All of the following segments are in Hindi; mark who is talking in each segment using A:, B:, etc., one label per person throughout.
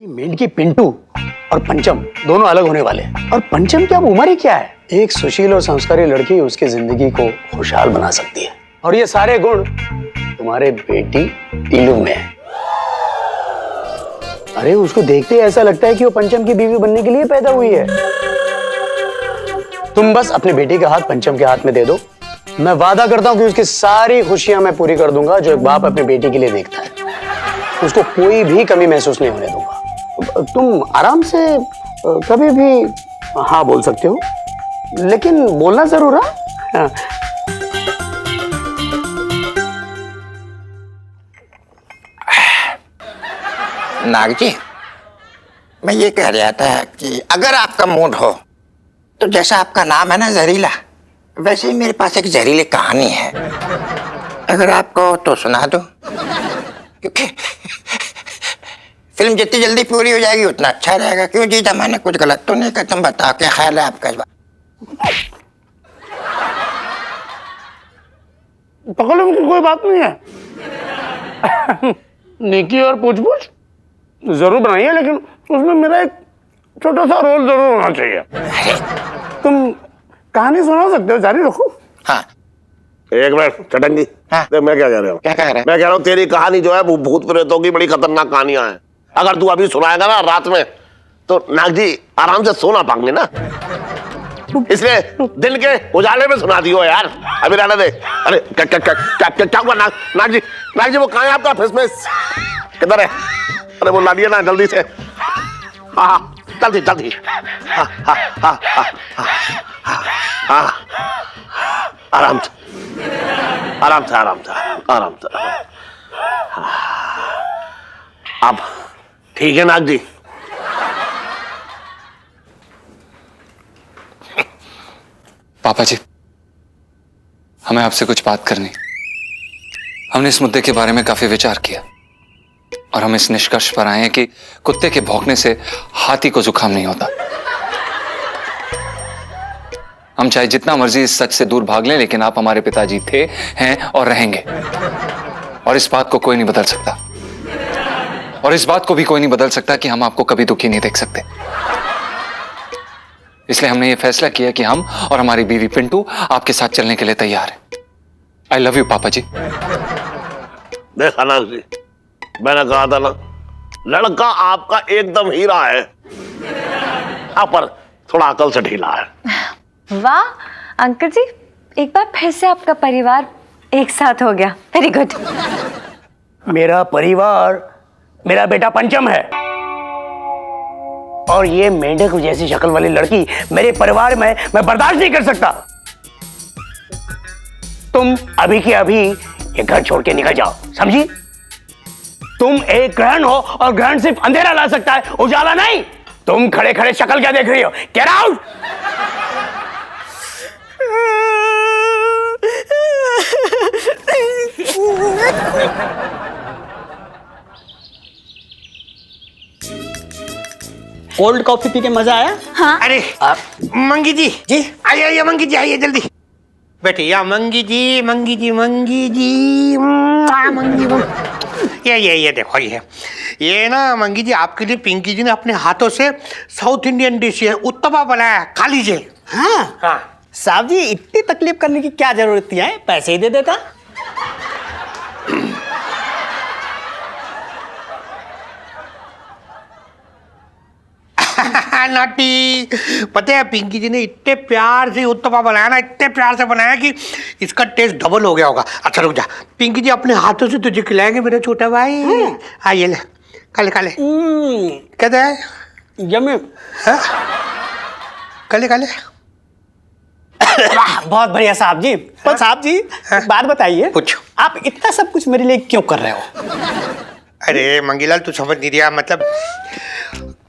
A: मेंढकी पिंटू और पंचम दोनों अलग होने वाले हैं। और पंचम की अब उम्र ही क्या है। एक सुशील और संस्कारी लड़की उसकी जिंदगी को खुशहाल बना सकती है और ये सारे गुण तुम्हारे बेटी इलू में है। अरे उसको देखते ही ऐसा लगता है कि वो पंचम की बीवी बनने के लिए पैदा हुई है। तुम बस अपने बेटी का हाथ पंचम के हाथ में दे दो, मैं वादा करता हूं कि उसकी सारी खुशियां मैं पूरी कर दूंगा जो एक बाप अपने बेटी के लिए देखता है। उसको कोई भी कमी महसूस नहीं होने दूंगा। तुम आराम से कभी भी हाँ बोल सकते हो, लेकिन बोलना जरूर हाँ।
B: नाग जी, मैं ये कह रहा था कि अगर आपका मूड हो तो जैसा आपका नाम है ना जहरीला, वैसे ही मेरे पास एक जहरीली कहानी है। अगर आपको तो सुना दो, क्योंकि फिल्म जितनी जल्दी पूरी हो जाएगी उतना अच्छा रहेगा। क्यों जी, मैंने कुछ गलत तो नहीं कहा? तुम बताओ क्या ख्याल है आपका इस बात?
A: पकड़ो की कोई बात नहीं है। नेकी और पूछ पूछ जरूर बनाइए, लेकिन उसमें मेरा एक छोटा सा रोल जरूर होना चाहिए। तुम कहानी सुना सकते हो, जारी रखो।
B: हाँ,
C: एक मिनट चटंगी।
B: हाँ?
C: मैं क्या कह रहा हूँ?
B: क्या कह रहे हैं?
C: मैं कह रहा हूँ तेरी कहानी जो है वो भूत प्रेतों की बड़ी खतरनाक कहानियां हैं। अगर तू अभी सुनाएगा ना रात में तो नाग जी आराम से सो ना पाएंगे ना, इसलिए दिन के उजाले में सुना दियो यार। अभी रहने दे। अरे क्या हुआ नाग जी? नाग जी वो कहाँ है आपका फेसमेस? किधर है? अरे वो लाइए ना जल्दी से। हाँ जल्दी जल्दी। हाँ हाँ हाँ हाँ हाँ, आराम से आराम से आराम से आराम से। अब ठीक है नाग जी?
D: पापा जी, हमें आपसे कुछ बात करनी। हमने इस मुद्दे के बारे में काफी विचार किया और हम इस निष्कर्ष पर आए हैं कि कुत्ते के भौंकने से हाथी को जुकाम नहीं होता। हम चाहे जितना मर्जी इस सच से दूर भाग लें, लेकिन आप हमारे पिताजी थे, हैं और रहेंगे। और इस बात को कोई नहीं बदल सकता। और इस बात को भी कोई नहीं बदल सकता कि हम आपको कभी दुखी नहीं देख सकते। इसलिए हमने ये फैसला किया कि हम और हमारी बीवी पिंटू आपके साथ चलने के लिए तैयार हैं। आई लव यू पापा जी।
C: देखा नाग जी, मैंने कहा था ना, लड़का आपका एकदम हीरा है, आप पर थोड़ा अकल से ढीला है।
E: वाह अंकल जी, एक बार फिर से आपका परिवार एक साथ हो गया। Very good.
A: मेरा परिवार मेरा बेटा पंचम है और ये मेंढक जैसी शक्ल वाली लड़की मेरे परिवार में मैं बर्दाश्त नहीं कर सकता। तुम अभी के अभी ये घर छोड़ के निकल जाओ, समझी? तुम एक ग्रहण हो और ग्रहण सिर्फ अंधेरा ला सकता है, उजाला नहीं। तुम खड़े खड़े शक्ल क्या देख रही हो? Get out.
F: Cold coffee P के मजा आया?
E: हाँ।
B: अरे मंगी जी,
F: जी
B: आइए आइए मंगी जी, आइए जल्दी बैठिए। मंगी जी मंगी जी मंगी जी मंगी, ये देखो, ये ना मंगी जी आपके लिए पिंकी जी ने अपने हाथों से साउथ इंडियन डिश है उत्तपा बनाया, खा लीजिए।
F: हाँ
B: हाँ
F: साहब जी, इतनी तकलीफ करने की क्या जरूरत है? पैसे ही दे देता।
B: नाटी, पता है पिंकी जी ने इतने प्यार से उत्तपा बनाया ना, इतने प्यार से बनाया कि इसका टेस्ट डबल हो गया होगा। अच्छा रुक जा, पिंकी जी अपने हाथों से तुझे खिलाएंगे मेरा छोटा भाई। हाँ ये ले, काले काले कहते हैं
F: यम्मी।
B: काले काले।
F: बहुत बढ़िया साहब जी। तो साहब जी एक बात बताइए,
B: पूछो।
F: आप इतना सब कुछ मेरे लिए क्यों कर रहे हो?
B: अरे मंगीलाल तू समझ नहीं रहा, मतलब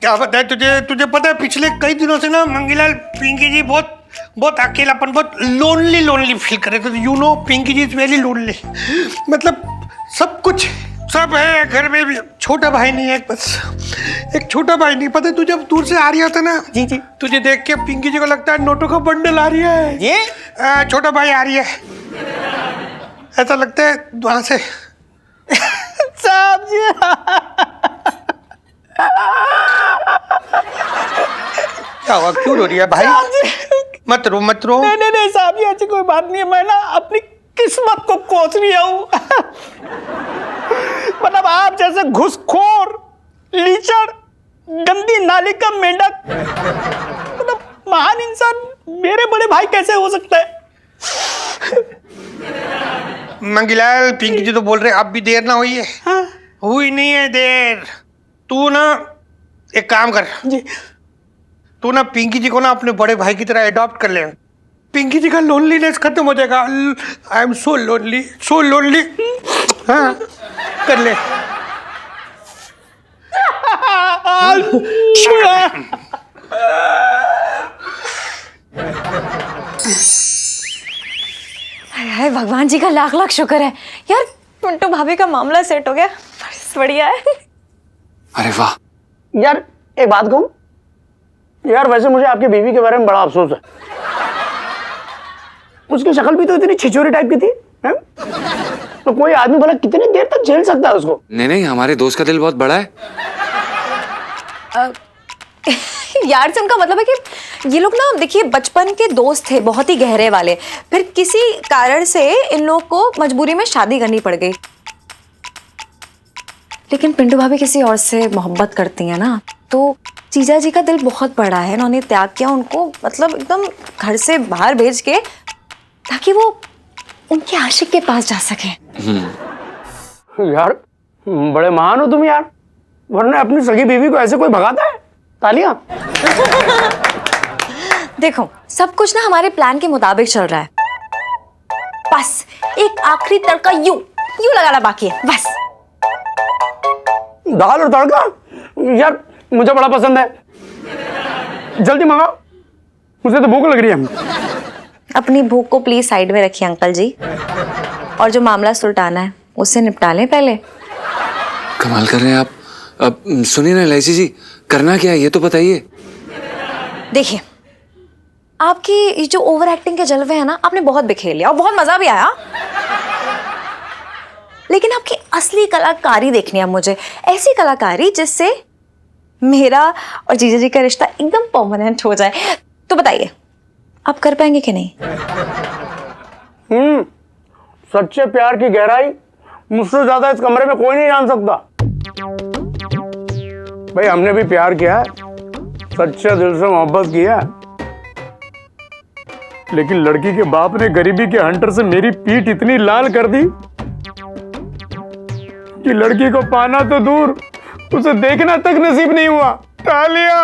B: क्या पता है तुझे पता है पिछले कई दिनों से ना मंगीलाल पिंकी जी बहुत अकेलापन, बहुत लोनली फील कर रहे थे। You know Pinky ji is very lonely. मतलब सब है घर में भी, छोटा भाई नहीं है, बस एक छोटा भाई नहीं। पता है तू जब दूर से आ रही होता ना,
F: जी जी,
B: तुझे देख के पिंकी जी को लगता है नोटों का बंडल आ रही है, ये छोटा भाई आ रही है, ऐसा लगता है वहां से।
F: साहब जी
B: क्या हुआ, क्यों रो रही है भाई? मत रो मत रो।
F: नहीं नहीं नहीं साहब जी, ऐसी कोई बात नहीं है। मैं ना अपनी किस्मत को कोस रहा हूँ। मतलब आप जैसे घुसखोर, लीचड़, गंदी नाली का मेंढक, मतलब महान इंसान मेरे बड़े भाई कैसे हो सकता है?
B: मंगीलाल, पिंकी जी तो बोल रहे अब भी देर ना हुई है।
F: हाँ?
B: हुई नहीं है देर। तू ना एक काम कर,
F: जी
B: तू ना पिंकी जी को ना अपने बड़े भाई की तरह अडॉप्ट कर ले। पिंकी जी का लोनलीनेस खत्म हो जाएगा। I am so lonely, so lonely. हाँ, कर ले।
E: हाय भगवान जी का लाख लाख शुक्र है यार, पिंटू भाभी का मामला सेट हो गया। बस बढ़िया है।
D: अरे वाह,
A: यार एक बात कहूं, यार वैसे मुझे आपकी बीवी के बारे में बड़ा अफसोस है। उसकी शक्ल भी तो इतनी छिछोरी टाइप की थी, हैं? तो कोई आदमी भला कितनी देर तक झेल सकता है उसको?
D: नहीं नहीं, हमारे दोस्त का दिल बहुत बड़ा है।
E: यार से उनका मतलब है कि ये लोग ना, देखिए बचपन के दोस्त थे, बहुत ही गहरे वाले। फिर किसी कारण से इन लोग को मजबूरी में शादी करनी पड़ गई। लेकिन पिंटू भाभी किसी और से मोहब्बत करती हैं ना, तो जीजा जी का दिल बहुत बड़ा है। उन्होंने त्याग किया उनको, मतलब एकदम घर से बाहर भेज के, ताकि वो उनके आशिक के पास जा सके।
A: यार बड़े महान हो तुम यार, वरना अपनी सगी बीवी को ऐसे कोई भगाता है? तालियां।
E: देखो सब कुछ ना हमारे प्लान के मुताबिक चल रहा है, बस एक आखिरी तड़का यूं लगाना बाकी है बस।
A: दाल और तड़का यार मुझे बड़ा पसंद है, जल्दी मंगाओ, मुझे तो भूख लग रही है।
E: अपनी भूख को प्लीज साइड में रखिए अंकल जी, और जो मामला सुलटाना है उससे निपटा लें पहले।
D: कमाल कर रहे हैं आप। अब सुनिए ना एलआईसी जी, करना क्या है ये तो बताइए।
E: देखिए आपकी ये जो ओवर एक्टिंग के जलवे हैं ना, आपने बहुत बिखेर लिया और बहुत मजा भी आया, लेकिन आपकी असली कलाकारी देखनी है मुझे। ऐसी कलाकारी जिससे मेरा और जीजा जी का रिश्ता एकदम परमानेंट हो जाए। तो बताइए आप कर पाएंगे कि नहीं?
A: सच्चे प्यार की गहराई मुझसे ज्यादा इस कमरे में कोई नहीं जान सकता। भाई हमने भी प्यार किया है, सच्चे दिल से मोहब्बत किया, लेकिन लड़की के बाप ने गरीबी के हंटर से मेरी पीठ इतनी लाल कर दी कि लड़की को पाना तो दूर, उसे देखना तक नसीब नहीं हुआ। तालियां।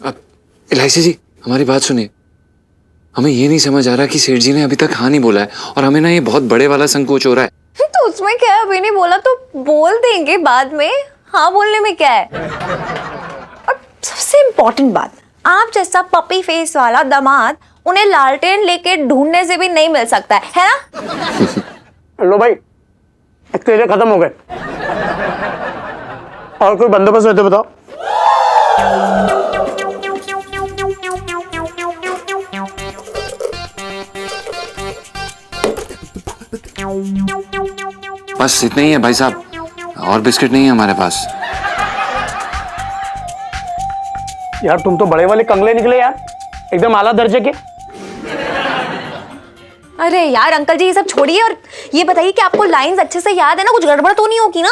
D: अब एलआईसी जी हमारी बात सुनिए, हमें ये नहीं समझ आ रहा कि सेठ जी ने अभी तक हाँ नहीं बोला है, और हमें ना ये बहुत बड़े वाला संकोच हो रहा है।
E: तो उसमें क्या है, अभी नहीं बोला तो बोल देंगे बाद में, हाँ बोलने में क्या है। और सबसे इम्पोर्टेंट बात, आप जैसा पपी फेस वाला दामाद उन्हें लालटेन लेके ढूंढने से भी नहीं मिल सकता है ना?
A: लो भाई, केले खत्म हो गए, और कोई बंदोबस्त है तो बताओ।
D: बस इतना ही है भाई साहब, और बिस्किट नहीं है हमारे पास।
A: यार तुम तो बड़े वाले कंगले निकले यार, एकदम आला दर्जे के।
E: अरे यार अंकल जी ये सब छोड़िए और ये बताइए कि आपको लाइंस अच्छे से याद है ना, कुछ गड़बड़ तो नहीं होगी ना?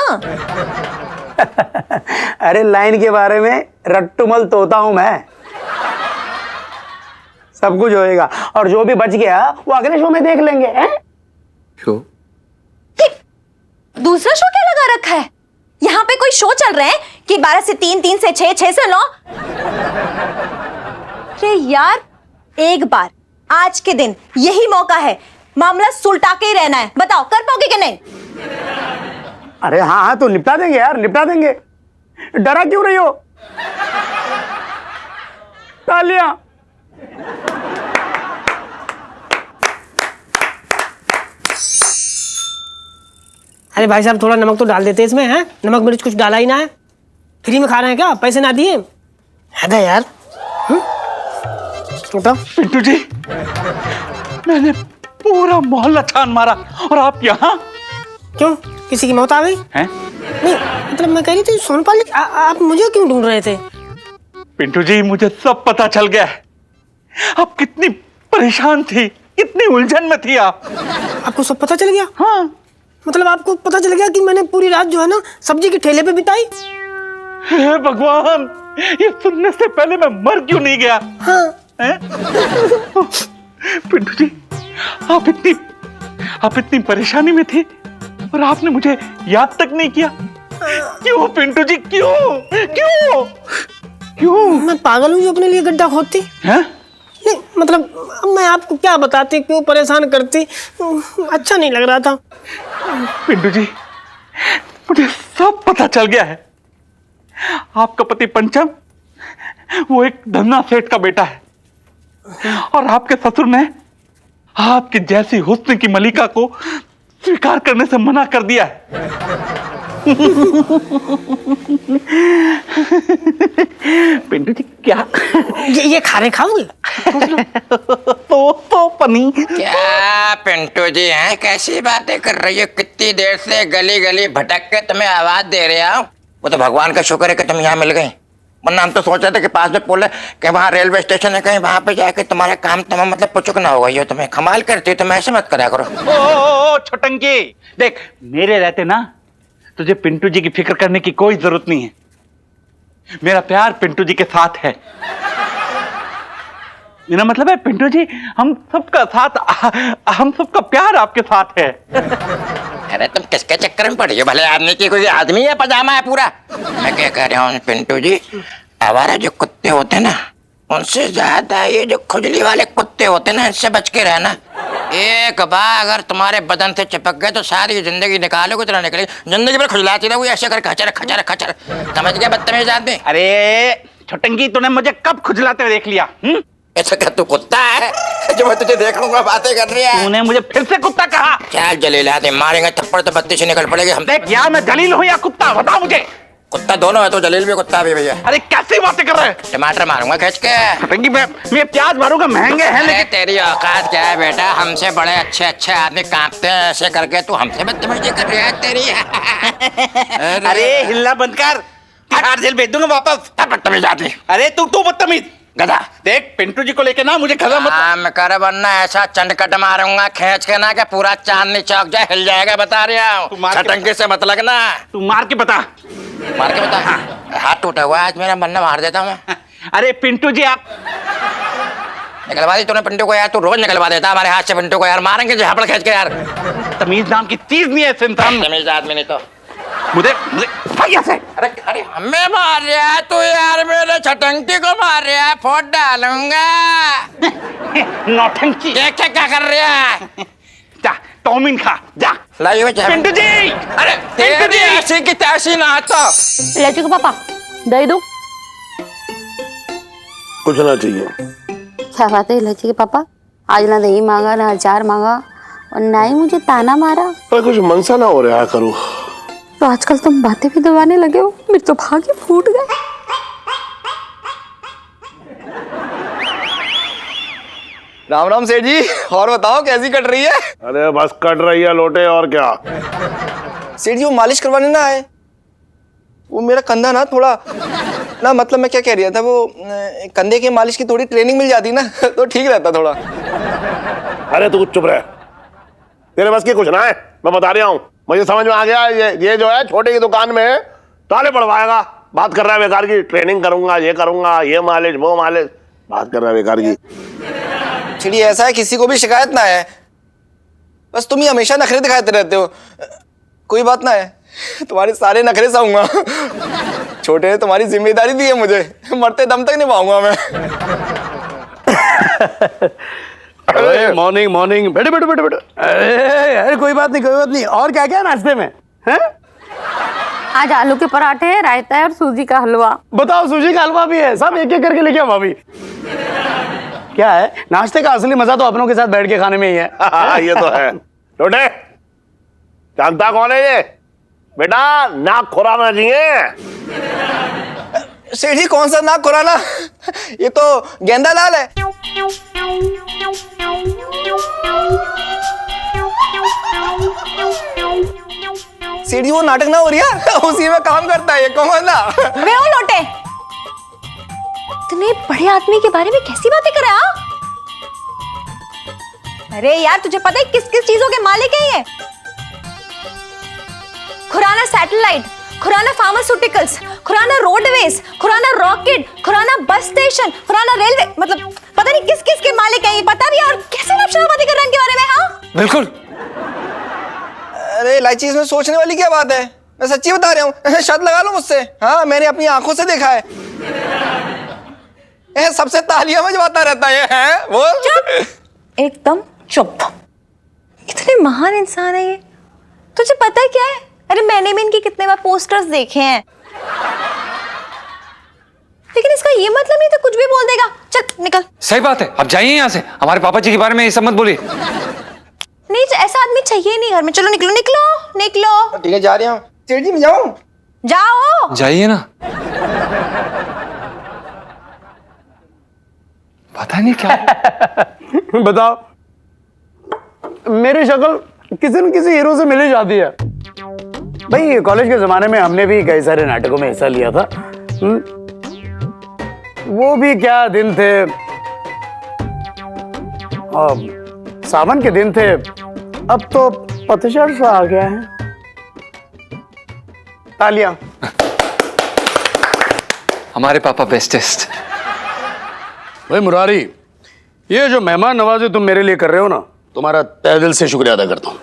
A: अरे लाइन के बारे में रट्टुमल तोता हूं मैं, सब कुछ होएगा, और जो भी बच गया वो अगले शो में देख लेंगे। हैं?
D: क्यों?
E: दूसरा शो क्या लगा रखा है? यहाँ पे कोई शो चल रहे हैं कि 12 से 3, 3 से 6, 6 से 9? अरे यार एक बार आज के दिन यही मौका है, मामला सुलटा के ही रहना है। बताओ कर पाओगे कि नहीं?
A: अरे हाँ हाँ तो निपटा देंगे यार, निपटा देंगे, डरा क्यों रही हो? तालियां।
F: अरे भाई साहब थोड़ा नमक तो डाल देते इसमें, हैं? नमक मिर्च कुछ डाला ही ना है, फ्री में खा रहे हैं क्या? पैसे ना दिए? है यार। उठो।
G: पिंटू जी, मैंने पूरा मोहल्ला छान मारा और आप यहाँ? क्यों, किसी की मौत आ गई?
F: हैं?
G: नहीं मतलब मैं कह रही थी सोनपाल जी, आप मुझे क्यों ढूंढ रहे थे?
F: पिंटू जी मुझे सब पता चल गया है। आप कितनी परेशान थी, कितनी उलझन में थी आप।
G: आपको सब पता चल गया?
F: हाँ।
G: मतलब आपको पता चल गया कि मैंने पूरी रात जो है ना सब्जी के ठेले पे बिताई?
F: हे भगवान, ये सुनने से पहले मैं मर क्यों नहीं गया?
G: हाँ।
F: हैं? पिंटू जी आप इतनी परेशानी में थे और आपने मुझे याद तक नहीं किया। क्यों पिंटू जी, क्यों क्यों क्यों?
G: मैं पागल हूँ जो अपने लिए गड्ढा खोदती?
F: हैं?
G: नहीं मतलब अब मैं आपको क्या बताती, क्यों परेशान करती, अच्छा नहीं लग रहा था।
F: पिंटू जी मुझे सब पता चल गया है। आपका पति पंचम वो एक धन्ना सेठ का बेटा है और आपके ससुर ने आपकी जैसी हुस्न की मलिका को स्वीकार करने से मना कर दिया है। पिंटू जी क्या
G: ये खाने खाओगे?
F: तो पनी
H: क्या पिंटू जी हैं, कैसी बातें कर रही हो? कितनी देर से गली गली भटक के तुम्हें आवाज दे रहे हो। वो तो भगवान का शुक्र है कि तुम यहाँ मिल गई, वरना हम तो सोच रहे थे कि पास में पुल है, कि वहाँ रेलवे स्टेशन है, कहीं वहाँ पे जाके तुम्हारा काम तमाम मतलब पुचुक ना हो गई हो। तुम्हें कमाल करती हो, तुम ऐसे मत करा करो।
F: ओ छोटंकी, देख मेरे रहते ना तुझे पिंटू जी की फिक्र करने की कोई जरूरत नहीं है। मेरा प्यार पिंटू जी के साथ है। मेरा मतलब है पिंटू जी हम सबका साथ, हम सबका प्यार आपके साथ है।
H: अरे तुम किसके चक्कर में पड़ी हो? भले आदमी की कोई आदमी है, पजामा है पूरा। मैं क्या कह रहा हूँ पिंटू जी, आवारा जो कुत्ते होते ना उनसे ज्यादा ये जो खुजली वाले कुत्ते होते ना, इनसे बच के रहना। एक बार अगर तुम्हारे बदन से चिपक गए तो सारी जिंदगी निकालोगे तो ना निकलेगी। जिंदगी भर खुजलाती रहोगे ऐसे कर, खचर खचर खचर। समझ गया बदतमीज आदमी?
F: अरे छोटंकी तूने मुझे कब खुजलाते हुए देख लिया?
H: ऐसा क्या तू कुत्ता है जो मैं तुझे देख लूंगा बातें कर रही है?
F: तूने मुझे फिर से कुत्ता कहा?
H: चल जलील आदमी, मारेंगे थप्पड़ तो बत्ती से निकल पड़ेगी। हम
F: देख यार मैं जलील हूँ या कुत्ता, बता मुझे।
H: कुत्ता दोनों है, तो जलील भी कुत्ता भी भैया।
F: अरे कैसी बातें कर रहे हैं?
H: टमाटर मारूंगा खींच के।
F: छोटंकी मैं प्याज मारूंगा, महंगे हैं
H: अरे
F: लेकिन।
H: तेरी औकात क्या है बेटा? हमसे बड़े अच्छे अच्छे आदमी कांपते हैं ऐसे करके, तू हमसे बदतमीजी कर रही है तेरी।
F: अरे हिलना बंद कर, तिहाड़ जेल भेज दूंगा वापस।
H: बदतमीज आदमी।
F: अरे तू बदतमीज गधा। देख पिंटू जी को लेके ना मुझे खजा मत।
H: काम कर वरना ऐसा चंडकट मारूंगा खींच के ना कि पूरा चांदनी चौक जाए, हिल जाएगा, बता रहा
F: तू
H: हूँ।
F: मार के
H: छटंकी से मत लगना।
F: तू मार के बता।
H: मार के बता। हाथ टूटा हुआ है आज मेरा, बनना मार देता हूँ मैं।
F: अरे पिंटू जी आप
H: निकलवा दी तूने पिंटू को यार, तू रोज निकलवा देता हमारे हाथ से पिंटू को यार। मारेंगे झापड़ खींच के यार।
F: तमीज नाम की चीज नहीं है इस इंसान में।
H: तमीज आदमी नहीं तो
F: मुझे भैया से
H: अरे हमें मार रहा है तू यार, मेरे छटंकी को मार रहा है, फोड़ डालूंगा।
F: नौटंकी।
H: देख क्या कर रहा है?
F: जा टॉमिन खा जा।
H: लाइए
F: पिंटू जी,
H: अरे
F: पिंटू जी।
H: ऐसी की तैसी ना तो।
E: लड्डू को पापा दे दो।
C: कुछ ना चाहिए।
I: क्या बात है लची के पापा, आज ना दही मांगा ना अचार मांगा और ना ही मुझे ताना मारा।
C: पर कुछ मनसा ना हो रहा है करूँ।
I: तो आजकल तुम बातें भी दबाने लगे हो, मेरे तो भाग्य फूट गए।
J: राम राम सेठ जी, और बताओ कैसी कट रही है?
C: अरे बस कट रही है लोटे, और क्या।
J: सेठ जी वो मालिश करवाने ना आए, वो मेरा कंधा ना थोड़ा ना, मतलब मैं क्या कह रहा था, वो कंधे की मालिश की थोड़ी ट्रेनिंग मिल जाती ना तो ठीक रहता थोड़ा।
C: अरे तू चुप रह, तेरे बस की कुछ ना है, मैं बता रहा हूँ। मुझे समझ में आ गया, ये जो है छोटे की दुकान में ताले पड़वाएगा। बात कर रहा है बेकार की, ट्रेनिंग करूंगा, ये करूंगा, ये मालिश वो मालिश, बात कर रहा है बेकार की।
J: सेठ जी ऐसा है किसी को भी शिकायत ना है, बस तुम ही हमेशा नखरे दिखाते रहते हो। कोई बात ना है, तुम्हारे सारे नखरे सहूंगा। छोटे ने तुम्हारी जिम्मेदारी दी है मुझे, मरते दम तक निभाऊंगा मैं।
A: अरे मॉर्निंग मॉर्निंग, बैठो बैठो बैठो बैठो। अरे कोई बात नहीं। और क्या क्या नाश्ते में है?
I: आज आलू के पराठे है, रायता है और सूजी का हलवा।
A: बताओ, सूजी का हलवा भी है? सब एक एक करके लेके आओ भाभी। क्या है, नाश्ते का असली मजा तो अपनों के साथ बैठ के खाने में ही है।
C: ये तो है। लोटे जानता कौन है ये? बेटा नाक खुराना चाहिए।
J: सेठ जी कौन सा नाक खुराना? ये तो गेंदा लाल है। सीढ़ी वो नाटक ना हो रही है उसी में काम करता है ये कौन ना।
E: वे हो लोटे, इतने बड़े आदमी के बारे में कैसी बातें कर रहा? अरे यार तुझे पता है किस किस चीजों के मालिक है ये? Khurana satellite, Khurana pharmaceuticals, Khurana roadways, Khurana rocket, Khurana bus station, Khurana railway, मतलब पता नहीं किस किस के मालिक है ये, पता भी है। और कैसे आप शराबाती कर रहे हैं इनके बारे में? हाँ
D: बिल्कुल।
J: अरे इलायची, इसमें सोचने वाली क्या बात है? मैं सच्ची बता रहा हूँ, शर्त लगा लो मुझसे। हाँ मैंने अपनी आंखों से देखा है। सबसे तालियां बजवाता रहता है वो।
E: एकदम चुप। कितने महान इंसान है ये, तुझे पता है क्या है? अरे मैंने भी इनके कितने बार पोस्टर्स देखे हैं, लेकिन इसका ये मतलब नहीं था कुछ भी बोल देगा। चल निकल।
D: सही बात है, अब जाइए यहाँ से। हमारे पापा जी के बारे में ये सब मत बोलिए।
E: नहीं ऐसा आदमी चाहिए नहीं घर में। चलो निकलो निकलो निकलो।
J: ठीक है जा रही हूँ। सेठ जी मैं जाऊँ?
E: जाओ।
D: जाइए ना। पता नहीं क्या
A: बताओ, मेरी शक्ल किसी न किसी हीरो से मिल ही जाती है। भाई कॉलेज के जमाने में हमने भी कई सारे नाटकों में हिस्सा लिया था। वो भी क्या दिन थे, सावन के दिन थे। अब तो पतझड़ सा आ गया है। तालियां।
D: हमारे पापा बेस्टेस्ट।
A: भाई मुरारी, ये जो मेहमान नवाजी तुम मेरे लिए कर रहे हो ना, तुम्हारा तहे दिल से शुक्रिया अदा करता हूं।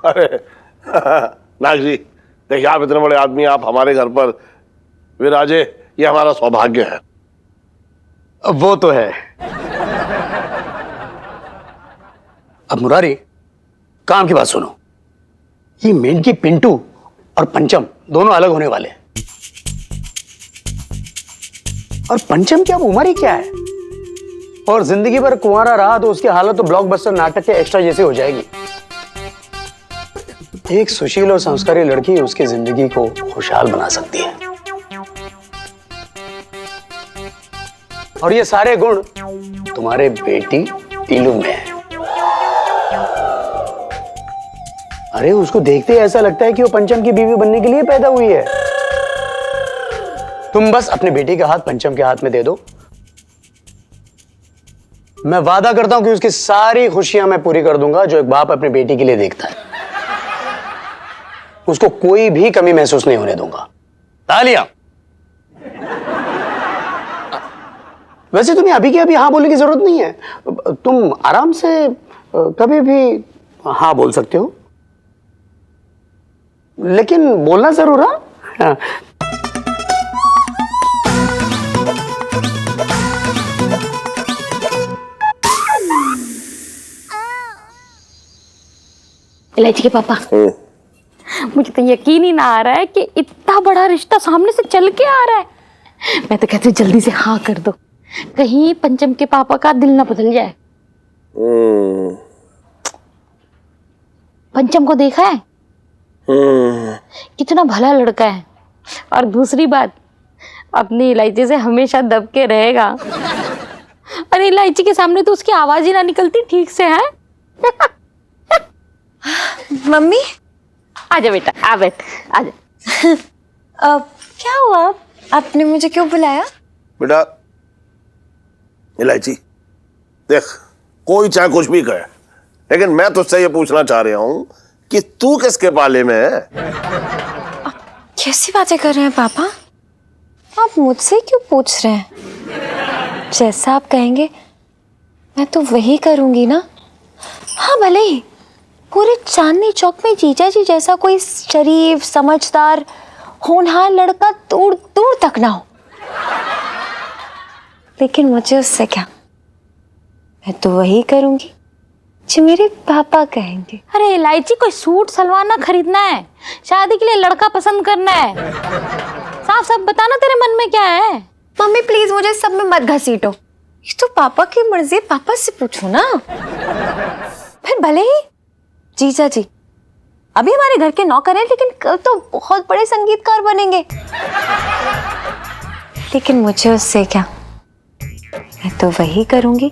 C: अरे नाग जी, देखिए आप इतने बड़े आदमी, आप हमारे घर पर विराजे, ये हमारा सौभाग्य है।
A: वो तो है। अब मुरारी, काम की बात सुनो। ये मेंढकी पिंटू और पंचम दोनों अलग होने वाले हैं। और पंचम की अब उम्र ही क्या है, और जिंदगी भर कुंवारा रहा तो उसकी हालत तो ब्लॉकबस्टर नाटक के एक्स्ट्रा जैसी हो जाएगी। एक सुशील और संस्कारी लड़की उसकी जिंदगी को खुशहाल बना सकती है। और ये सारे गुण तुम्हारे बेटी टीलू में है। अरे उसको देखते ही ऐसा लगता है कि वो पंचम की बीवी बनने के लिए पैदा हुई है। तुम बस अपने बेटी का हाथ पंचम के हाथ में दे दो, मैं वादा करता हूं कि उसकी सारी खुशियां मैं पूरी कर दूंगा जो एक बाप अपनी बेटी के लिए देखता है। उसको कोई भी कमी महसूस नहीं होने दूंगा। तालियां। वैसे तुम्हें अभी के अभी हाँ बोलने की जरूरत नहीं है। तुम आराम से कभी भी हाँ बोल सकते हो, लेकिन बोलना जरूर। हाँ।
I: इलायची के पापा, मुझे तो यकीन ही ना आ रहा है कि इतना बड़ा रिश्ता सामने से चल के आ रहा है। मैं तो कहती हूँ जल्दी से हाँ कर दो, कहीं पंचम के पापा का दिल ना बदल जाए। पंचम को देखा है, कितना भला लड़का है। और दूसरी बात, अपनी इलायची से हमेशा दब के रहेगा। अरे इलायची के सामने तो उसकी आवाज ही ना निकलती ठीक से है।
E: मम्मी
I: आजा बेटा, आ बैठ, आजा।
E: क्या हुआ, आपने मुझे क्यों बुलाया?
C: बेटा इलायची, देख कोई चाहे कुछ भी कहे, लेकिन मैं तुझसे ये पूछना चाह रहा हूं कि तू किसके पाले में है?
E: कैसी बातें कर रहे हैं पापा? आप मुझसे क्यों पूछ रहे हैं? जैसा आप कहेंगे मैं तो वही करूंगी ना। हाँ भले ही पूरे चांदनी चौक में जीजा जी जैसा कोई शरीफ समझदार होनहार लड़का दूर दूर तक ना हो, लेकिन मुझे उससे क्या, मैं तो वही करूंगी जो मेरे पापा कहेंगे।
I: अरे इलायची, कोई सूट सलवार ना खरीदना है, शादी के लिए लड़का पसंद करना है। साफ साफ बताना तेरे मन में क्या है।
E: मम्मी प्लीज मुझे सब में मत घसीटो, ये तो पापा की मर्जी, पापा से पूछो ना। फिर भले ही जीजा जी अभी हमारे घर के नौकर हैं, लेकिन कल तो बहुत बड़े संगीतकार बनेंगे। लेकिन मुझे उससे क्या, मैं तो वही करूंगी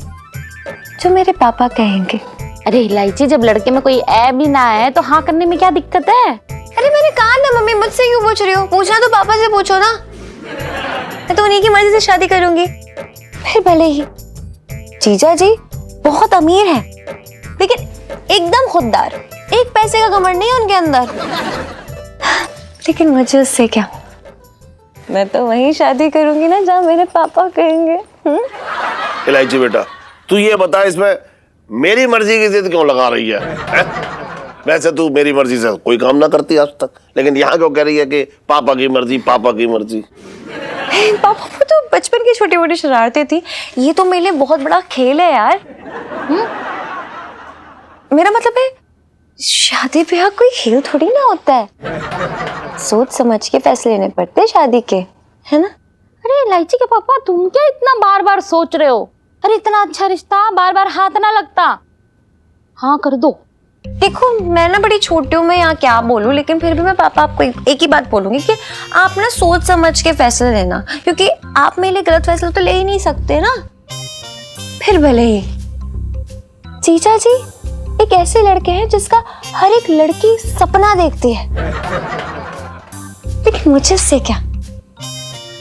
E: जो मेरे पापा कहेंगे।
I: अरे इलायची, जब लड़के में कोई ऐब ही ना है तो हाँ करने में क्या दिक्कत है?
E: अरे मैंने कहा ना मम्मी, मुझसे क्यों पूछ रही हो? पूछना तो पापा से पूछो ना। मैं तो उन्हीं की मर्जी से शादी करूंगी। फिर भले ही जीजा जी बहुत अमीर हैं, लेकिन एकदम खुददार, एक पैसे का घमंड नहीं है उनके अंदर। लेकिन मुझे उससे क्या, मैं तो वहीं शादी करूंगी ना जहाँ मेरे पापा कहेंगे।
C: इलायची बेटा, तू ये बता, इसमें मेरी मर्जी की जिद क्यों लगा रही है? वैसे तू मेरी मर्जी से कोई काम ना करती आज तक, लेकिन यहाँ क्यों कह रही है कि पापा की मर्जी, पापा की मर्जी?
E: पापा को तो बचपन की छोटी मोटी शरारतें थी, ये तो मेरे लिए बहुत बड़ा खेल है यार। मेरा मतलब है शादी ब्याह कोई खेल थोड़ी ना होता है, सोच समझ के फैसले लेने पड़ते शादी के, है ना?
I: अरे इलायची के पापा, तुम क्या इतना बार बार सोच रहे हो? अरे इतना अच्छा रिश्ता बार बार हाथ ना लगता, हाँ कर दो।
E: देखो मैं ना बड़ी छोटी हूँ, मैं यहाँ क्या बोलूँ, लेकिन फिर भी मैं पापा आपको एक ही बात बोलूंगी कि आप ना सोच समझ के फैसले लेना, क्योंकि आप मेरे लिए गलत फैसला तो ले ही नहीं सकते ना। फिर भले ही जीजा जी एक ऐसे लड़के हैं जिसका हर एक लड़की सपना देखती है, लेकिन मुझे उससे क्या,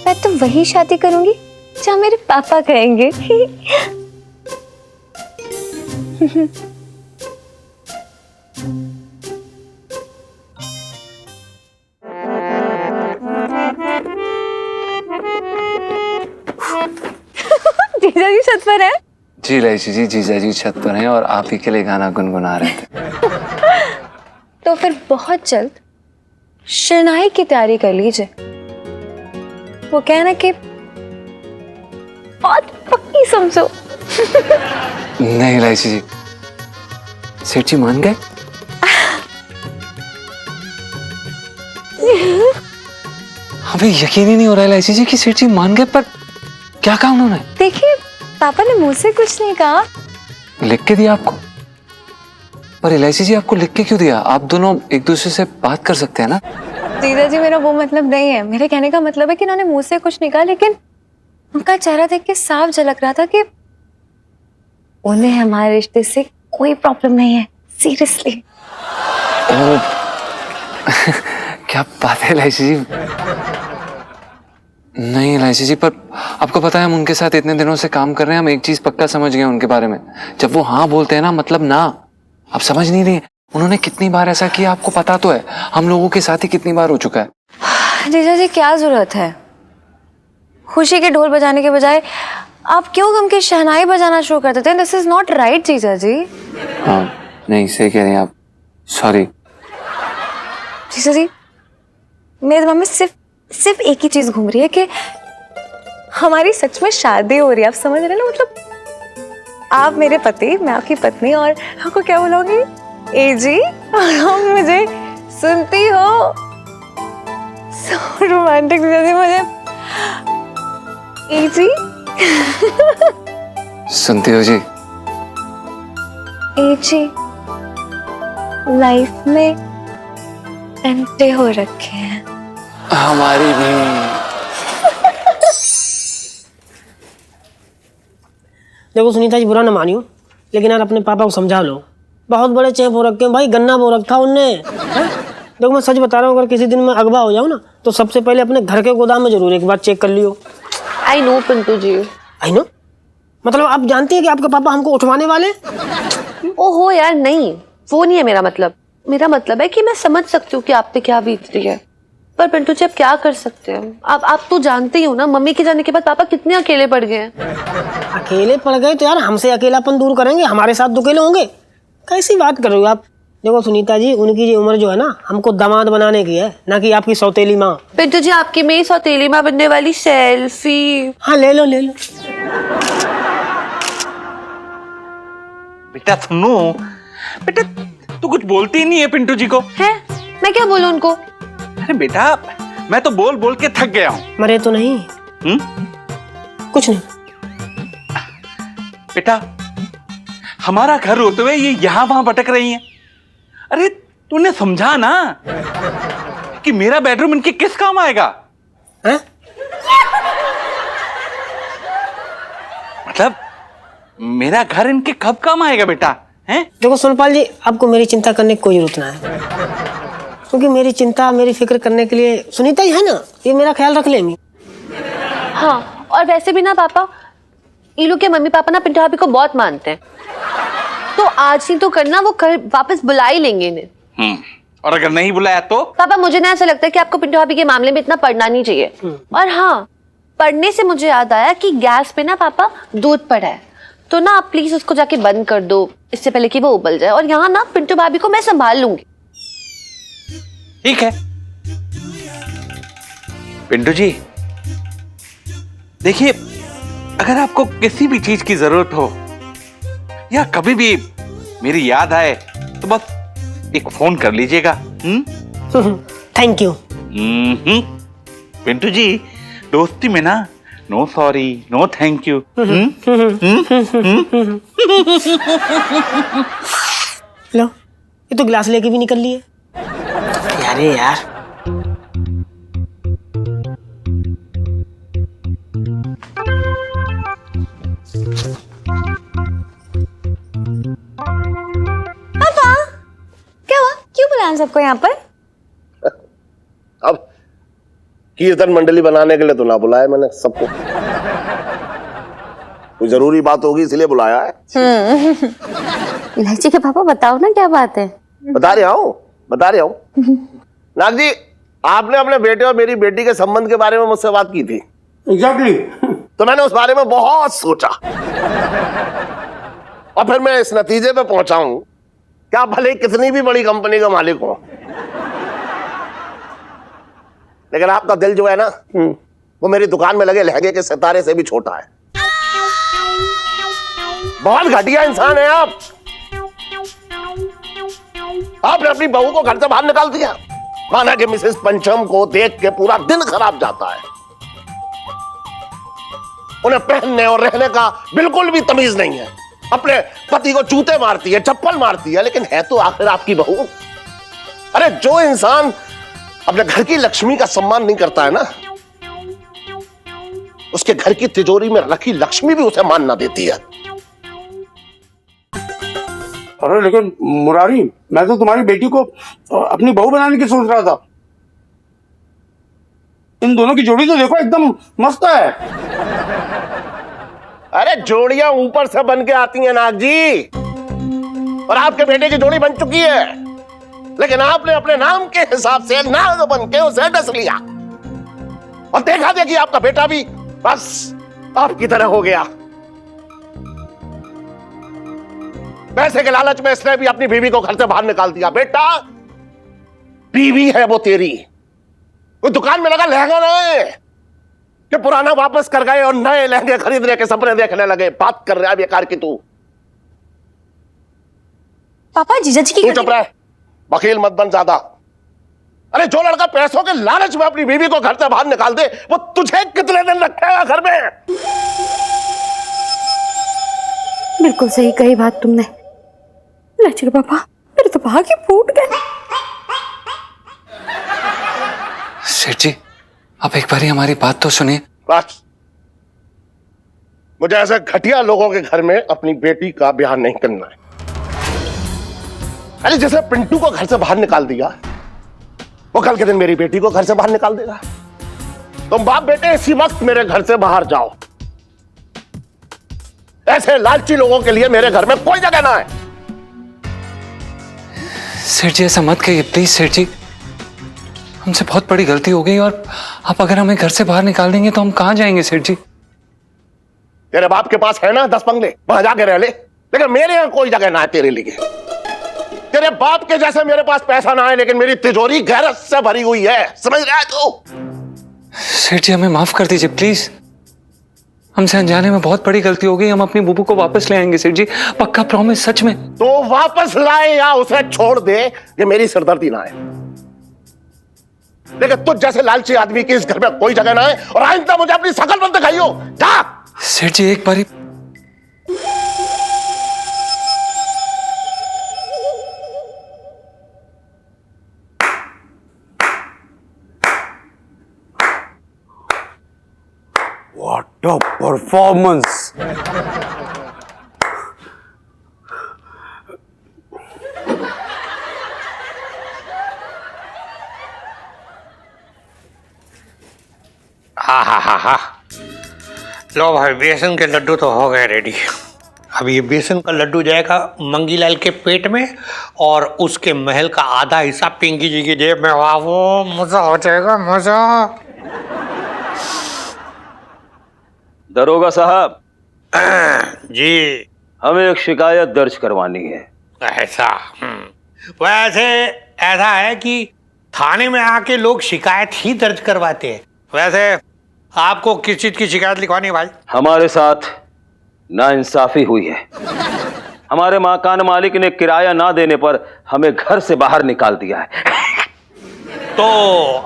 E: मैं तो वही शादी करूंगी जहाँ मेरे पापा कहेंगे। जीजा जी छत पर है?
D: जी इलायची जी, जीजा जी छत पर हैं और आप ही के लिए गाना गुनगुना रहे थे।
E: तो फिर बहुत जल्द शहनाई की तैयारी कर लीजिए। वो कहना कि बहुत पक्की समझो।
D: नहीं इलायची जी, सेठ जी मान गए? हमें यकीन ही नहीं हो रहा इलायची जी कि सेठ जी मान गए, पर क्या कहा उन्होंने?
E: देखिए पापा ने मुझसे कुछ नहीं कहा।
D: लिख के दिया आपको? पर इलायची जी आपको लिख के क्यों दिया? आप दोनों एक दूसरे से बात कर सकते हैं ना?
E: जीजा जी मेरा वो मतलब नहीं है, मेरे कहने का मतलब है कि उन्होंने मुझसे कुछ नहीं कहा, लेकिन उनका चेहरा देख के साफ झलक रहा था कि उन्हें हमारे रिश्ते से कोई प्रॉब्लम नहीं है, सीरियसली।
D: क्या बात है इलायची जी। नहीं इलायची जी, पर आपको पता है हम उनके साथ इतने दिनों से काम कर रहे हैं, हम एक चीज पक्का समझ गए उनके बारे में, जब वो हाँ बोलते हैं ना मतलब ना। आप समझ नहीं रही, उन्होंने कितनी बार ऐसा किया आपको पता तो है, हम लोगों के साथ ही कितनी बार हो चुका है।
E: जीजा जी क्या जरूरत है खुशी के ढोल बजाने के बजाय आप क्यों गम की शहनाई बजाना शुरू कर देते हैं? दिस इज नॉट राइट जीजा जी।
D: हाँ नहीं सही कह रही हैं आप, सॉरी।
E: जीजा जी मेरे दिमाग में सिर्फ एक ही चीज घूम रही है कि हमारी सच में शादी हो रही है, आप समझ रहे हैं ना? मतलब आप मेरे पति, मैं आपकी पत्नी, और आपको क्या बोलोगी ए जी, आप मुझे सुनती हो? सो रोमांटिक जीजा जी, मुझे ए जी
D: सुनती हो जी?
E: ए जी लाइफ में घंटे हो रखे हैं।
D: हमारी भी।
G: देखो सुनीता जी, बुरा ना मानियो, लेकिन यार अपने पापा को समझा लो, बहुत बड़े चेप हो रखे हैं भाई, गन्ना बो रखा उनने। देखो मैं सच बता रहा हूँ, अगर किसी दिन मैं अगवा हो जाऊँ ना तो सबसे पहले अपने घर के गोदाम में जरूर एक बार चेक कर लियो।
E: I know Pintu ji.
G: I know मतलब आप जानती हैं कि आपके पापा हमको उठवाने वाले?
K: ओहो यार नहीं, वो नहीं है मेरा मतलब। मेरा मतलब है कि मैं समझ सकती हूँ कि आप पे क्या बीत रही है, पर पिंटू जी आप क्या कर सकते हैं? आप तो जानते ही हो ना, मम्मी के जाने के बाद पापा कितने अकेले पड़ गए हैं।
G: अकेले पड़ गए तो यार हमसे अकेलापन दूर करेंगे, हमारे साथ दुकेले होंगे? कैसी बात कर रहे हो आप? देखो सुनीता जी, उनकी जो उम्र जो है ना, हमको दामाद बनाने की है, ना कि आपकी सौतेली माँ।
K: पिंटू जी आपकी मेरी सौतेली माँ बनने वाली सेल्फी।
G: हाँ ले लो ले लो।
F: बेटा सुनो, बेटा तू कुछ बोलती ही नहीं है पिंटू जी को।
E: है मैं क्या बोलूं उनको?
F: अरे बेटा मैं तो बोल बोल के थक गया हूँ।
G: मरे तो नहीं? कुछ नहीं
F: बेटा, हमारा घर होते हुए ये यहाँ वहां भटक रही हैं। अरे तूने समझा ना कि मेरा बेडरूम इनके किस काम आएगा?
G: है?
F: मतलब मेरा घर इनके कब काम आएगा बेटा? हैं?
G: देखो सोनपाल जी, आपको मेरी चिंता करने की कोई जरूरत ना है, क्योंकि मेरी चिंता मेरी फिक्र करने के लिए सुनीता ही है ना, ये मेरा ख्याल रख लेंगी।
K: हाँ, और वैसे भी ना पापा, इलू के मम्मी पापा ना पिंटू भाभी को बहुत मानते हैं, तो आज ही तो करना, वो कल वापस बुला ही लेंगे इन्हें।
F: और अगर नहीं बुलाया तो?
K: पापा मुझे ना ऐसा लगता है कि आपको पिंटू भाभी के मामले में इतना पढ़ना नहीं चाहिए। और हाँ, पढ़ने से मुझे याद आया कि गैस पे ना पापा दूध पड़ा है, तो ना आप प्लीज उसको जाके बंद कर दो इससे पहले कि वो उबल जाए, और यहाँ ना पिंटू भाभी को मैं संभाल लूंगी।
F: ठीक है पिंटू जी, देखिए अगर आपको किसी भी चीज की जरूरत हो या कभी भी मेरी याद आए तो बस एक फोन कर लीजिएगा।
G: Thank you.
F: पिंटू जी, दोस्ती में ना no sorry no thank you.
G: लो, ये तो गिलास लेके भी निकल लिए। अरे यार,
E: पापा क्या हुआ, क्यों बुलाया सबको यहाँ पर?
C: अब कीर्तन मंडली बनाने के लिए तो ना बुलाया मैंने सबको, कोई जरूरी बात होगी इसलिए बुलाया है।
I: इलायची के पापा बताओ ना क्या बात है।
C: बता रहा हूँ नाग जी, आपने अपने बेटे और मेरी बेटी के संबंध के बारे में मुझसे बात की थी।
A: एग्जैक्टली।
C: तो मैंने उस बारे में बहुत सोचा और फिर मैं इस नतीजे पे पहुंचा हूं कि आप भले कितनी भी बड़ी कंपनी का मालिक हो, लेकिन आपका दिल जो है ना, वो मेरी दुकान में लगे लहंगे के सितारे से भी छोटा है। बहुत घटिया इंसान है आप। आपने अपनी बहू को घर से बाहर निकाल दिया, माना कि मिसेस पंचम को देख के पूरा दिन खराब जाता है। उन्हें पहनने और रहने का बिल्कुल भी तमीज नहीं है। अपने पति को जूते मारती है, चप्पल मारती है, लेकिन है तो आखिर आपकी बहू। अरे जो इंसान अपने घर की लक्ष्मी का सम्मान नहीं करता है ना, उसके घर की तिजोरी में रखी लक्ष्मी भी उसे मान ना देती है।
A: अरे लेकिन मुरारी, मैं तो तुम्हारी बेटी को अपनी बहू बनाने की सोच रहा था। इन दोनों की जोड़ी तो देखो एकदम मस्त है।
C: अरे जोड़ियां ऊपर से बन के आती हैं नाग जी, और आपके बेटे की जोड़ी बन चुकी है, लेकिन आपने अपने नाम के हिसाब से नाग बन के उसे डस लिया और देखा देखी आपका बेटा भी बस आपकी तरह हो गया। पैसे के लालच में इसने भी अपनी बीवी को घर से बाहर निकाल दिया। बेटा, बीवी है वो तेरी, वो दुकान में लगा लहंगा नहीं कि पुराना वापस कर गए और नए लहंगे खरीदने के सपने देखने लगे। बात कर रहा है बेकार की तू।
E: पापा जीजा जी की
C: तू चुप रह, वकील मत बन ज्यादा। अरे जो लड़का पैसों के लालच में अपनी बीवी को घर से बाहर निकाल दे, वो तुझे कितने दिन रखेगा घर में?
I: बिल्कुल सही कही बात तुमने। इलायची के पापा, मेरे तो भाग्य फूट गए।
D: सेठ जी, आप एक बारी हमारी बात तो सुनिए।
C: बस, मुझे ऐसे घटिया लोगों के घर में अपनी बेटी का ब्याह नहीं करना है। अरे जैसे पिंटू को घर से बाहर निकाल दिया, वो कल के दिन मेरी बेटी को घर से बाहर निकाल देगा। तुम बाप बेटे इसी वक्त मेरे घर से बाहर जाओ। ऐसे लालची लोगों के लिए मेरे घर में कोई जगह ना है।
D: सेठ जी ऐसा मत कहिए प्लीज। सेठ जी, हमसे बहुत बड़ी गलती हो गई, और आप अगर हमें घर से बाहर निकाल देंगे तो हम कहां जाएंगे सेठ जी?
C: तेरे बाप के पास है ना 10 बंगले, वहां जाके रह ले, लेकिन मेरे यहां कोई जगह ना है तेरे लिए। तेरे बाप के जैसे मेरे पास पैसा ना है, लेकिन मेरी तिजोरी गैरत से भरी हुई है। समझ रहा है तू?
D: सेठ जी हमें माफ कर दीजिए प्लीज। हमसे अनजाने में बहुत बड़ी गलती हो गई। हम अपनी बुबू को वापस ले आएंगे सेठ जी, पक्का प्रॉमिस, सच में।
C: तो वापस लाए या उसे छोड़ दे, ये मेरी सिरदर्दी ना है, लेकिन तुझ जैसे लालची आदमी की इस घर में कोई जगह ना है। और आइंदा मुझे अपनी शकल मत दिखाइयो। जा।
D: सेठ जी एक बारी।
A: What a performance!
B: हाँ हाँ हाँ हाँ, लो भाई बेसन के लड्डू तो हो गए रेडी। अब ये बेसन का लड्डू जाएगा मंगीलाल के पेट में और उसके महल का आधा हिस्सा पिंकी जी की जेब में। वाह, वो मजा हो जाएगा, मजा।
L: दरोगा साहब
B: जी।
L: हमें एक शिकायत दर्ज करवानी है।
B: ऐसा वैसे ऐसा है कि थाने में आके लोग शिकायत ही दर्ज करवाते हैं। वैसे आपको किस चीज की शिकायत लिखवानी है भाई?
L: हमारे साथ नाइंसाफी हुई है। हमारे मकान मालिक ने किराया ना देने पर हमें घर से बाहर निकाल दिया है।
B: तो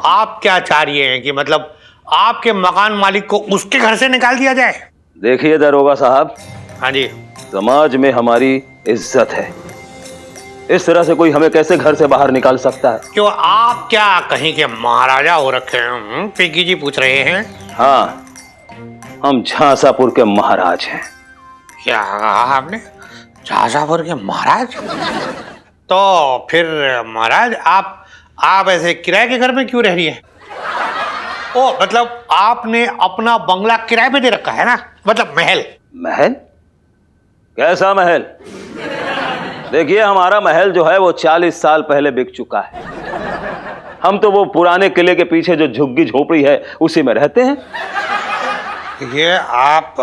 B: आप क्या चाह रही हैं कि मतलब आपके मकान मालिक को उसके घर से निकाल दिया जाए?
L: देखिए दरोगा साहब,
B: हाँ जी।
L: समाज में हमारी इज्जत है, इस तरह से कोई हमें कैसे घर से बाहर निकाल सकता है?
B: क्यों, आप क्या कहीं के महाराजा हो रखे हैं? पिंकी जी पूछ रहे हैं।
L: हाँ, हम झांसापुर के महाराज हैं।
B: क्या कहा आपने? झांसापुर के महाराज? तो फिर महाराज आप ऐसे किराए के घर में क्यों रह रही हैं? ओ मतलब आपने अपना बंगला किराए पे दे रखा है ना, मतलब महल।
L: महल? कैसा महल? देखिए, हमारा महल जो है वो 40 साल पहले बिक चुका है। हम तो वो पुराने किले के पीछे जो झुग्गी झोपड़ी है उसी में रहते हैं।
B: ये आप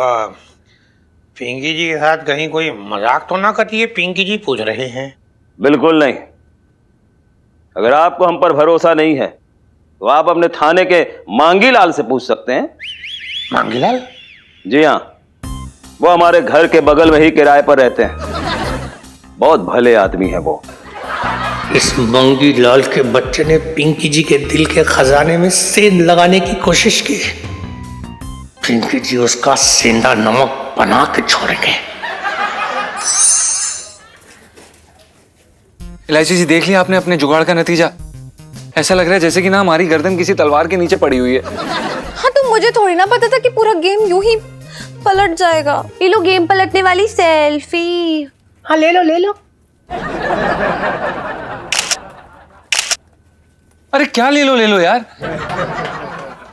B: पिंकी जी के साथ कहीं कोई मजाक तो ना करती है? पिंकी जी पूछ रहे हैं।
L: बिल्कुल नहीं। अगर आपको हम पर भरोसा नहीं है तो आप अपने थाने के मांगीलाल से पूछ सकते हैं।
B: मांगीलाल?
L: जी हाँ, वो हमारे घर के बगल में ही किराए पर रहते हैं। बहुत भले आदमी है वो।
B: इस मंगीलाल के बच्चे ने पिंकी जी के दिल के खजाने में सेंध लगाने की कोशिश की। पिंकी जी उसका सेंधा नमक बना के छोड़ेंगे।
D: इलायची जी, देख लिया आपने अपने जुगाड़ का नतीजा? ऐसा लग रहा है जैसे कि ना हमारी गर्दन किसी तलवार के नीचे पड़ी हुई है।
E: हाँ, तो मुझे थोड़ी ना पता था कि पूरा गेम यूं ही पलट जाएगा। ये लो गेम पलटने वाली सेल्फी।
G: हाँ, ले लो ले लो।
D: अरे क्या ले लो यार।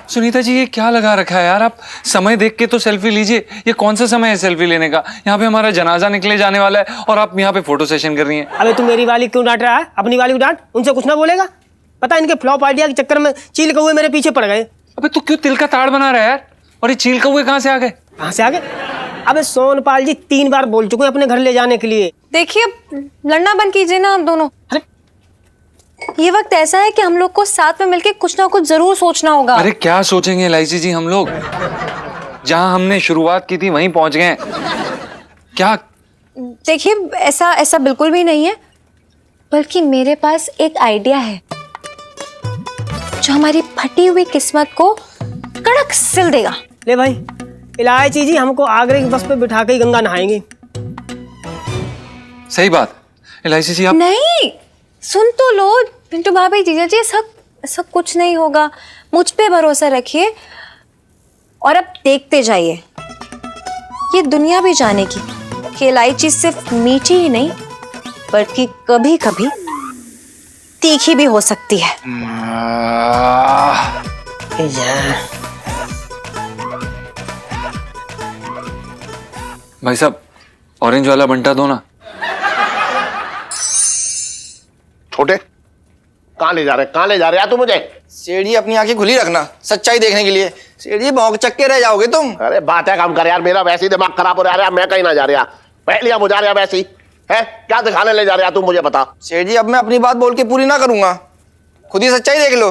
D: सुनीता जी, ये क्या लगा रखा है यार? आप समय देख के तो सेल्फी लीजिए। ये कौन सा समय है सेल्फी लेने का? यहाँ पे हमारा जनाजा निकले जाने वाला है और आप यहाँ पे फोटो सेशन कर रही हैं।
G: अबे, तू मेरी वाली क्यों डांट रहा है? अपनी वाली को डांट, उनसे कुछ ना बोलेगा। पता है, इनके फ्लॉप आइडिया के चक्कर में चील कौवे मेरे पीछे पड़ गए।
D: अबे तू क्यों तिल का ताड़ बना रहा है यार? और ये चील कौवे कहाँ से आ गए?
G: कहाँ से आ गए? अबे सोनपाल जी 3 बार बोल चुके हैं अपने घर ले जाने के लिए।
E: देखिए, लड़ना बंद कीजिए ना आप दोनों।
G: अरे,
E: ये वक्त ऐसा है कि हम लोग को साथ में मिलकर कुछ ना कुछ जरूर सोचना होगा।
D: अरे क्या सोचेंगे इलायची जी? हम लोग जहां हमने शुरुआत की थी वहीं पहुंच गए। क्या?
E: देखिए, ऐसा बिल्कुल भी नहीं है, बल्कि मेरे पास एक आइडिया है जो हमारी फटी हुई किस्मत को कड़क सिल देगा।
G: ले भाई, इलायची जी हमको आगरे की बस पे बिठा के ही गंगा नहाएंगे।
D: सही बात। इलायची जी, आप
E: नहीं, सुन तो लो पिंटू भाभी, जीजा जी, सब कुछ नहीं होगा। मुझ पे भरोसा रखिए और अब देखते जाइए। ये दुनिया भी जानेगी कि इलायची सिर्फ मीठी ही नहीं बल्कि कभी कभी तीखी भी हो सकती है।
D: भाई साहब, ऑरेंज वाला बंटा दो ना।
C: छोटे, कहाँ ले जा रहे? कहाँ ले जा रहे? तू मुझे
J: सेठ जी, अपनी आंखें खुली रखना सच्चाई देखने के लिए। सेठ जी, भौंक चक्के रह जाओगे तुम।
C: अरे बात है, काम कर यार। मेरा वैसे ही दिमाग खराब हो रहा है। मैं कहीं ना जा रहा। पहले बुझा रहा वैसे ही है। क्या दिखाने ले जा रहा तू, मुझे बता।
J: सेठ जी, अब मैं अपनी बात बोल के पूरी ना करूंगा, खुद ही सच्चाई देख लो।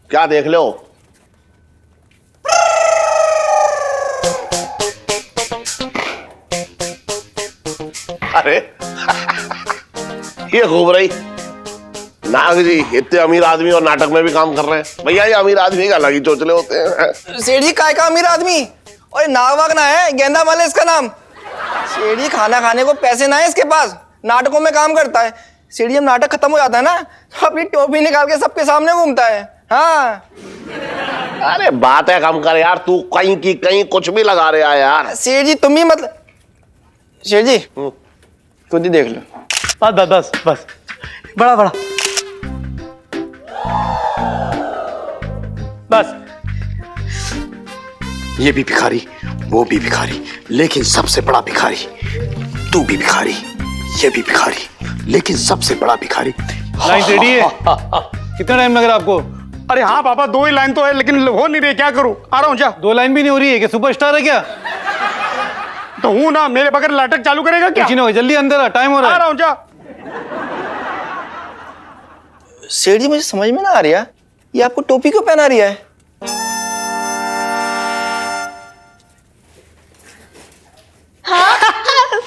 C: क्या देख लो? अरे ये घूम रही नाग जी, इतने अमीर आदमी और नाटक में भी काम कर रहे हैं। भैया ये अमीर आदमी का अलग ही चोचले होते हैं।
J: सेठ जी, काय का अमीर आदमी? और नाग वाग ना है, गेंदा माल है इसका नाम। सेठ जी, खाना खाने को पैसे ना है इसके पास, नाटकों में काम करता है। सेठ जी, हम नाटक खत्म हो जाता है ना तो अपनी टोपी निकाल के सबके सामने घूमता है। हाँ,
C: अरे बात है, कम कर यार। तू कहीं की कहीं कुछ भी लगा रहा है यार।
J: सेठ जी, तुम ही मतलब। सेठ जी, खुद ही देख लो।
A: बस बस बस, बड़ा बस। ये भी भिखारी, वो भी भिखारी, लेकिन सबसे बड़ा भिखारी तू भी भिखारी, ये भी भिखारी, लेकिन सबसे बड़ा भिखारी।
F: लाइन रेडी है? कितना टाइम लग रहा है आपको?
A: अरे हाँ पापा, 2 ही लाइन तो है लेकिन हो नहीं रही, क्या करूं? आ रहा हूँ। जा
F: 2 लाइन भी नहीं हो रही है कि सुपरस्टार है क्या?
A: तो हूँ ना, मेरे बगैर नाटक चालू करेगा क्या?
F: कुछ नहीं हो, जल्दी अंदर आ, टाइम हो रहा
A: आ
F: है।
A: रहा हूँ। जा।
J: सेठ जी मुझे समझ में ना आ रही है, ये आपको टोपी क्यों पहना रही है?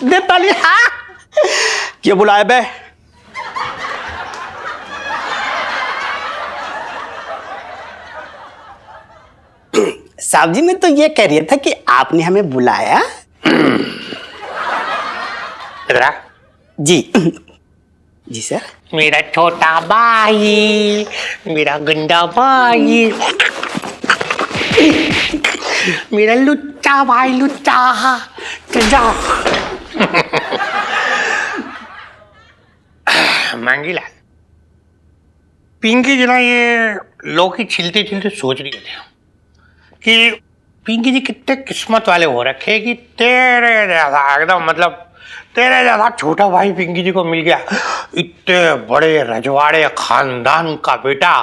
A: दे ताली। हाँ। क्या बुलाया बे?
M: साहब जी, मैं तो ये कह रहा था कि आपने हमें बुलाया।
B: इधर आ।
M: जी जी सर।
B: मेरा छोटा भाई, मेरा गंदा भाई, मेरा लुच्चा भाई, लुच्चा। चल जा। मांगीला, पिंकी जी ना ये लौकी छिलते छिलते सोच रही थी कि पिंकी जी कितने किस्मत वाले हो रखे कि तेरे जैसा एकदम मतलब तेरे जैसा छोटा भाई पिंकी जी को मिल गया। इतने बड़े रजवाड़े खानदान का बेटा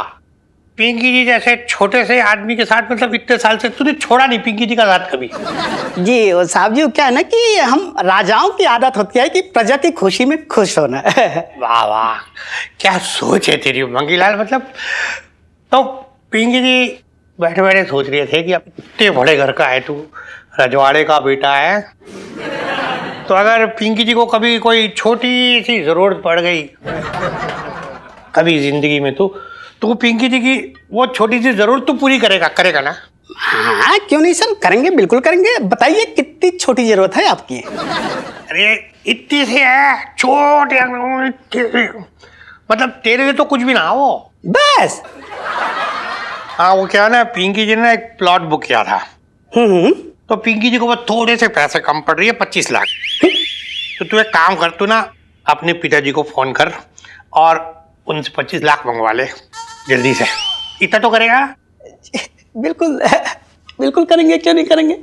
B: पिंकी जी जैसे छोटे से आदमी के साथ मतलब इतने साल से तूने छोड़ा नहीं पिंकी जी का साथ कभी।
M: जी वो साहब जी, वो क्या है ना कि हम राजाओं की आदत होती है कि प्रजा की खुशी में खुश होना।
B: वाह वाह, क्या सोच है तेरी मंगीलाल। मतलब तो पिंकी जी बैठे बैठे सोच रहे थे कि अब इतने बड़े घर का है तू, रजवाड़े का बेटा है, तो अगर पिंकी जी को कभी कोई छोटी सी जरूरत पड़ गई कभी जिंदगी में तो पिंकी जी की वो छोटी सी जरूरत तो पूरी करेगा ना?
M: हाँ क्यों नहीं सर, करेंगे, बिल्कुल करेंगे। बताइए कितनी छोटी जरूरत है आपकी?
B: अरे इतनी सी है, छोटी, मतलब तेरे लिए तो कुछ भी ना हो
M: बस।
B: हाँ वो क्या ना, पिंकी जी ने एक प्लॉट बुक किया था, तो पिंकी जी को वो थोड़े से पैसे कम पड़ रही है, 25 लाख। तो तू एक काम कर, तू ना अपने पिताजी को फोन कर और उनसे 25 लाख मंगवा ले जल्दी से। इतना तो करेगा?
M: बिल्कुल बिल्कुल करेंगे, क्यों नहीं करेंगे।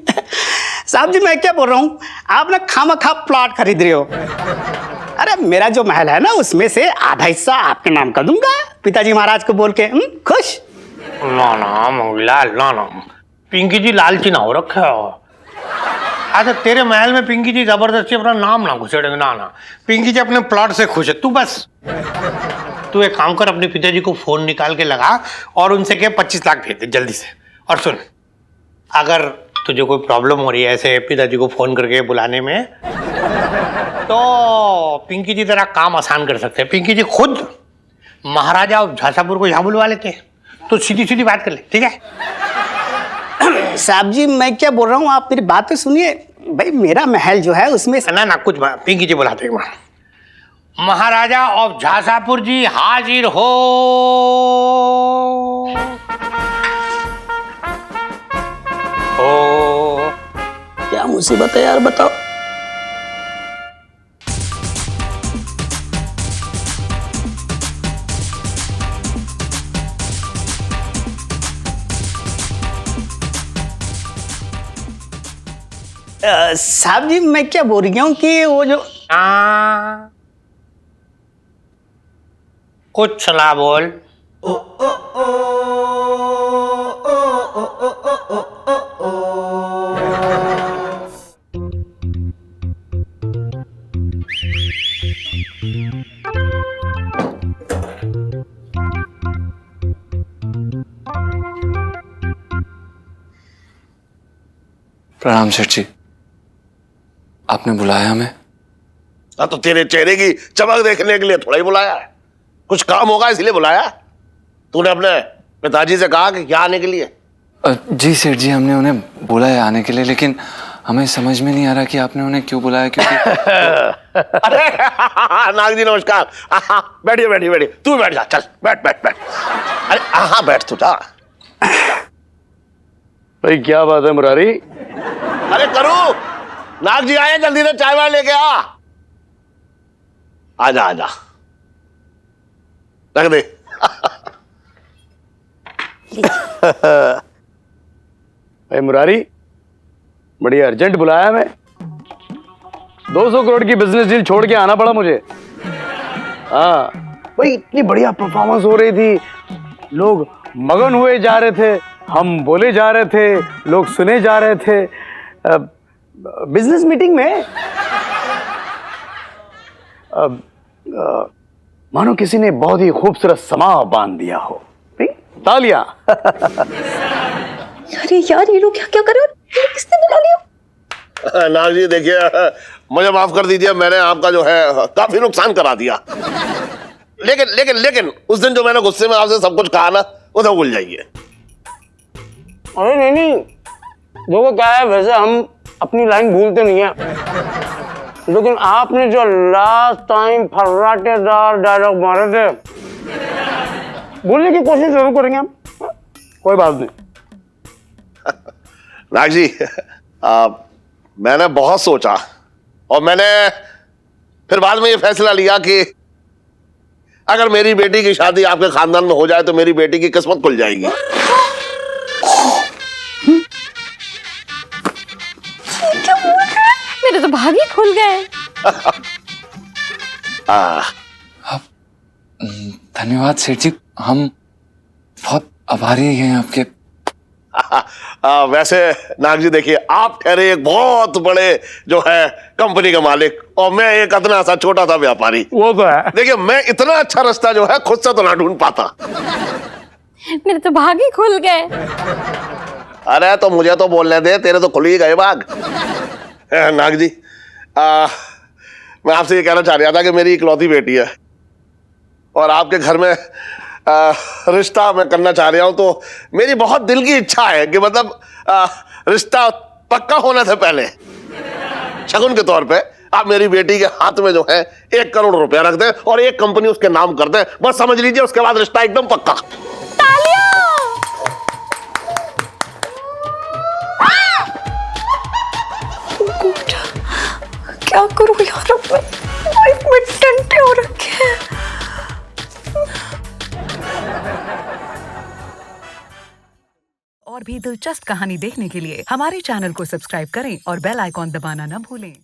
M: साहब जी मैं क्या बोल रहा हूँ, आप ना खामखा प्लॉट खरीद रहे हो। अरे मेरा जो महल है ना उसमें से आधा हिस्सा आपके नाम कर दूंगा, पिताजी महाराज को बोल के। खुश?
B: ना मंगीलाल, ना पिंकी जी लालची ना हो रखा है। अच्छा तेरे महल में पिंकी जी जबरदस्ती अपना नाम ना घुसेड़ेंगे, ना पिंकी जी अपने प्लॉट से खुश है। तू एक काम कर, अपने पिताजी को फोन निकाल के लगा और उनसे कह 25 लाख भेज दे जल्दी से। और सुन, अगर तुझे कोई प्रॉब्लम हो रही है ऐसे पिताजी को फोन करके बुलाने में, तो पिंकी जी तेरा काम आसान कर सकते हैं। पिंकी जी खुद महाराजा झांसापुर को यहाँ बुलवा लेते, तो सीधी सीधी बात कर ले, ठीक है?
M: साहब जी मैं क्या बोल रहा हूँ, आप मेरी बात तो सुनिए। भाई मेरा महल जो है उसमें
B: ना कुछ पिंकी जी बुलाते हैं। महाराजा ऑफ झांसापुर जी हाजिर हो।
M: क्या मुसीबत है यार, बताओ। साहब जी मैं क्या बोल रही हूँ कि वो जो
B: कुछ सलाह बोल।
D: प्रणाम सेठ जी, आपने बुलाया हमें?
C: तो तेरे चेहरे की चमक देखने के लिए थोड़ा ही बुलाया है, कुछ काम होगा इसलिए बुलाया। तूने अपने पिताजी से कहा कि क्या आने के लिए?
D: जी सेठ जी, हमने उन्हें बोला है आने के लिए, लेकिन हमें समझ में नहीं आ रहा कि आपने उन्हें क्यों बुलाया। क्योंकि
C: अरे नाग जी नमस्कार। बैठिए बैठिए बैठिए, तू बैठ जा, चल बैठ बैठ बैठ। अरे हाँ बैठ तू जा।
A: भाई क्या बात है मुरारी?
C: अरे करू, नाग जी आए, जल्दी से चाय वाय लेके आ। आजा आजा, रख दे।
A: भाई मुरारी, बड़ी अर्जेंट बुलाया मैं, 200 करोड़ की बिजनेस डील छोड़ के आना पड़ा मुझे। हाँ भाई, इतनी बढ़िया परफॉर्मेंस हो रही थी, लोग मगन हुए जा रहे थे, हम बोले जा रहे थे, लोग सुने जा रहे थे। बिजनेस मीटिंग में मानो किसी ने बहुत ही खूबसूरत समा बांध दिया हो। तालियां।
K: अरे यार, ये लोग क्या क्या कर रहे हो? किसने बुला लिया?
C: नाग जी देखिए, मुझे माफ कर दीजिए, मैंने आपका जो है काफी नुकसान करा दिया। लेकिन लेकिन लेकिन उस दिन जो मैंने गुस्से में आपसे सब कुछ कहा ना, उसे भूल जाइए।
A: अरे नहीं, देखो क्या है, वैसे हम अपनी लाइन भूलते नहीं है, लेकिन आपने जो लास्ट टाइम फर्राटेदार डायलॉग मारे थे, भूलने की कोशिश जरूर करेंगे हम। कोई बात नहीं।
C: नाग जी, मैंने बहुत सोचा और मैंने फिर बाद में ये फैसला लिया कि अगर मेरी बेटी की शादी आपके खानदान में हो जाए तो मेरी बेटी की किस्मत खुल जाएगी।
I: क्या बोल रहे हैं? मेरे तो भाग ही खुल गए।
D: धन्यवाद सेठ जी, हम बहुत आभारी हैं आपके।
C: वैसे नाग जी देखिए, आप ठहरे एक बहुत बड़े जो है कंपनी के मालिक और मैं एक इतना सा छोटा सा व्यापारी।
A: वो तो है।
C: देखिए, मैं इतना अच्छा रास्ता जो है खुद से तो ना ढूंढ पाता।
I: मेरे तो भाग ही खुल गए।
C: अरे तो मुझे तो बोलने दे, तेरे तो खुल ही गए भाग। नाग जी, मैं आपसे ये कहना चाह रहा था कि मेरी इकलौती बेटी है और आपके घर में रिश्ता मैं करना चाह रहा हूं, तो मेरी बहुत दिल की इच्छा है कि मतलब रिश्ता पक्का होने से पहले शगुन के तौर पे आप मेरी बेटी के हाथ में जो है 1 करोड़ रुपया रख दें और एक कंपनी उसके नाम कर दें, बस समझ लीजिए उसके बाद रिश्ता एकदम पक्का।
E: क्या करूं यार, अब मैं लाइफ में टंटे हो रखे हैं।
N: और भी दिलचस्प कहानी देखने के लिए हमारे चैनल को सब्सक्राइब करें और बेल आइकॉन दबाना न भूलें।